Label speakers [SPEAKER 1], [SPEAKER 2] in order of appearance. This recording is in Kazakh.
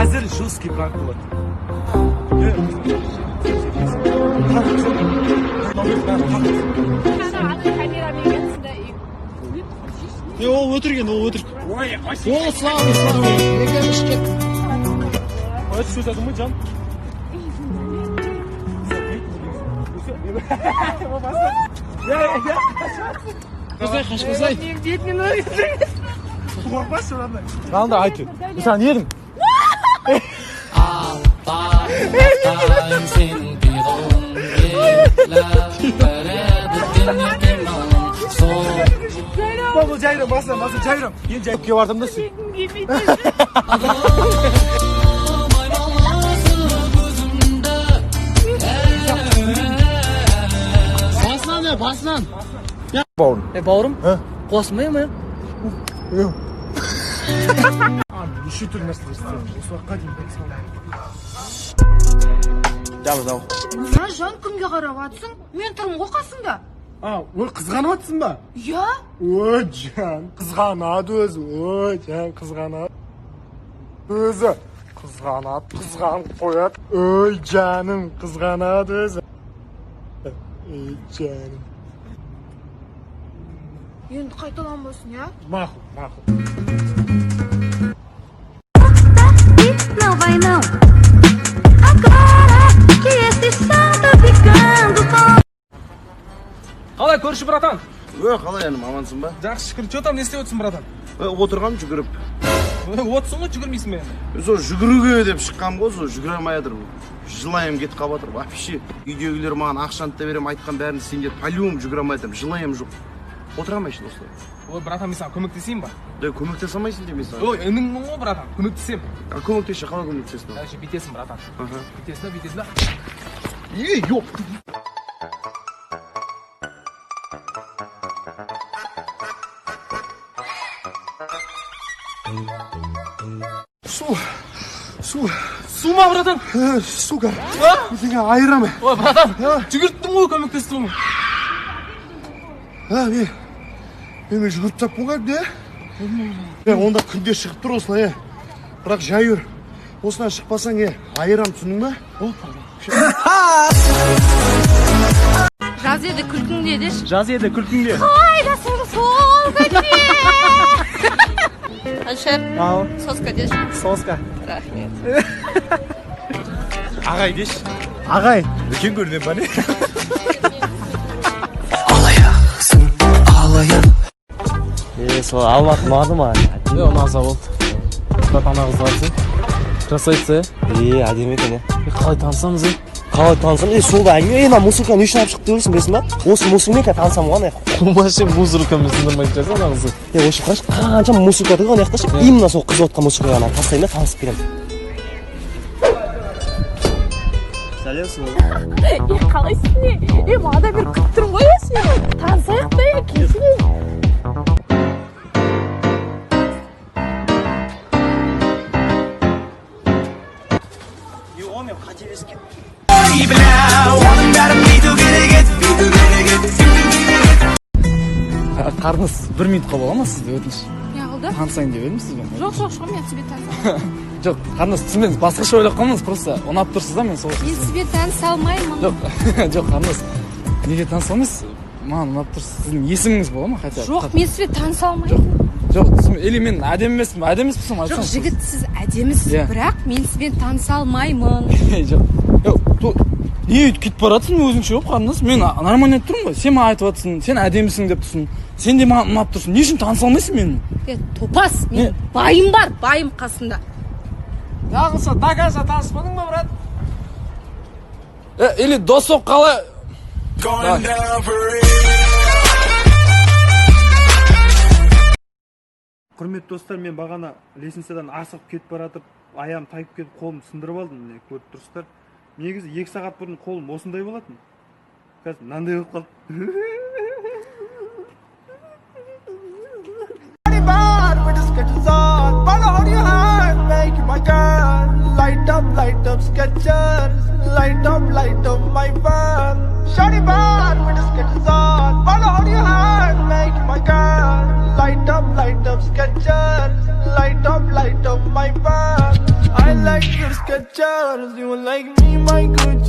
[SPEAKER 1] Hazır жесткий prank болады. Ол өтірген, ол өтірік. Ол слабый. Ой, что это мы, Жан? Қашқызай. Қорқпашы орандай. Қандай айтты? Сен не едің? Бұл жайрам, баса жайрам. Ең жайыпке бардым да сен. Басынан. Бауырым. Бауырым? Қуасың ба ең? Неше түрлі нәрсе істеймін. Осы уақытқа дейін бәк салайын. Жау.
[SPEAKER 2] Жан кімге қарап атсың? Мен тұрмын ғой қасыңда.
[SPEAKER 1] Ой, қызғанып атсың ба?
[SPEAKER 2] Иә.
[SPEAKER 1] Ой, Жан, қызғанады өзі. Ой, Жан, қызғанады. Өзі қызғанады, қызғанып қояды. Ой, жаным, қызғанады өзі. Ой, жаным.
[SPEAKER 2] Енді қайталанбасын, я?
[SPEAKER 1] Мақұл.
[SPEAKER 3] Não vai não. Agora que esse som tá ficando bom.
[SPEAKER 4] Қалай көрші, братан?
[SPEAKER 5] Қалай әнім, амансың ба?
[SPEAKER 4] Жақсы, шүкір. Че там, не істеп өтсің, братан?
[SPEAKER 5] Отырғам жүгіріп.
[SPEAKER 4] Отсың ғой, жүгірмейсің бе?
[SPEAKER 5] Сол жүгіруге деп шыққам ғой, сол жүгіре алмай жатыр. Жылайым кетіп қалып жатыр. Вообще, үйдегілер маған ақшаны да берем, айтқан бәрін істейін деп, по-любому жүгіре алмай жатырмын. Жылайым жоқ. Отырамайшын осылай.
[SPEAKER 4] Ой, братан, мен саған көмектесейін ба?
[SPEAKER 5] Көмектесе алмайсың демейсің.
[SPEAKER 4] Ой, ініңнің ғой, братан, көмектесем.
[SPEAKER 5] Көмектесші, қалай көмектесесің?
[SPEAKER 4] Бүйтесің, братан. Бүйтесің да.
[SPEAKER 5] Жоқ.
[SPEAKER 4] Су ма, братан?
[SPEAKER 5] Сука. Сенге айырам.
[SPEAKER 4] Ой, братан, жүгірттің ғой, көмектестің ғой.
[SPEAKER 5] Мен жүгіріп таппын ғой, онда күнде шығып тұр осылай, бірақ жай жүр. Осынан шықпасаң, айырам, түсінің ба?
[SPEAKER 2] Жаз еді күлкіңде деші.
[SPEAKER 4] Жаз еді күлкіңде.
[SPEAKER 2] Қайдасың сол көте. Алшер, соска деші.
[SPEAKER 4] Соска.
[SPEAKER 2] Рахмет.
[SPEAKER 4] Ағай деші.
[SPEAKER 1] Ағай, үлкен көрінем ба не?
[SPEAKER 6] Сол Алматы ұнады ма?
[SPEAKER 4] Ұнаса болды. Ана қыз барсың. Красавица,
[SPEAKER 6] әдемі екен,
[SPEAKER 4] қалай танысамыз,
[SPEAKER 6] қалай танысам? Сол да әңгіме, ана музыканы үшін алып шықты көрсің, білесің ба? Осы музыкамен танысам оған,
[SPEAKER 4] Вообще музыкамен сындырмайды жүрсің ана қызы.
[SPEAKER 6] Осы қарашы, қанша музыка тұрған яқташы, именно сол қыз отқан музыкаға ана тастайын да танысып берем. Сәлемсің.
[SPEAKER 2] Қалайсың не? Мада бір күтіп тұрмын ғой сен. Танысайық та, келсін.
[SPEAKER 4] Қарныз 1 минутқа бола ма сізді өтініш?
[SPEAKER 2] Не қылды?
[SPEAKER 4] Танысайын деп едім сізбен.
[SPEAKER 2] Жоқ, мен сізбен танысамын.
[SPEAKER 4] Жоқ, қарныз сізбен басқаша ойлап қалмаңыз, просто ұнап тұрсыз да мен сол.
[SPEAKER 2] Мен сізбен таныса алмаймын.
[SPEAKER 4] Жоқ, қарныз. Неге таныса алмайсыз? Маған ұнап тұрсыз. Сіздің есіміңіз бола ма хотя?
[SPEAKER 2] Жоқ, мен сізбен таныса алмаймын.
[SPEAKER 4] Жоқ, или мен әдемі емеспін, әдеміспісің
[SPEAKER 2] Жоқ, жігіт, сіз әдемісіз, бірақ мен сізбен таныса алмаймын.
[SPEAKER 4] Жоқ, не өйтіп кетіп баратсың өзіңше болып қарныз? Мен нормально айтып тұрмын ғой. Сен маған айтып жатсың, сен әдемісің деп тұрсың. Сен де маған ұнап тұрсың. Не үшін таныса алмайсың менің?
[SPEAKER 2] Топас, мен байым бар, байым қасында.
[SPEAKER 4] Яғылса, дагажа таныспадың ба, брат? Или дос болып қалай?
[SPEAKER 1] Құрметті достар, мен бағана лестницадан асығып кетіп баратып, аяғым тайып кетіп, қолым сындырып алдым, міне көріп тұрсыздар. Негізі 2 сағат бұрын қолым осындай болатын. Қазір мынандай болып қалды.
[SPEAKER 7] Light up, Skechers, light up my bag. I like like your Skechers. You like me, my good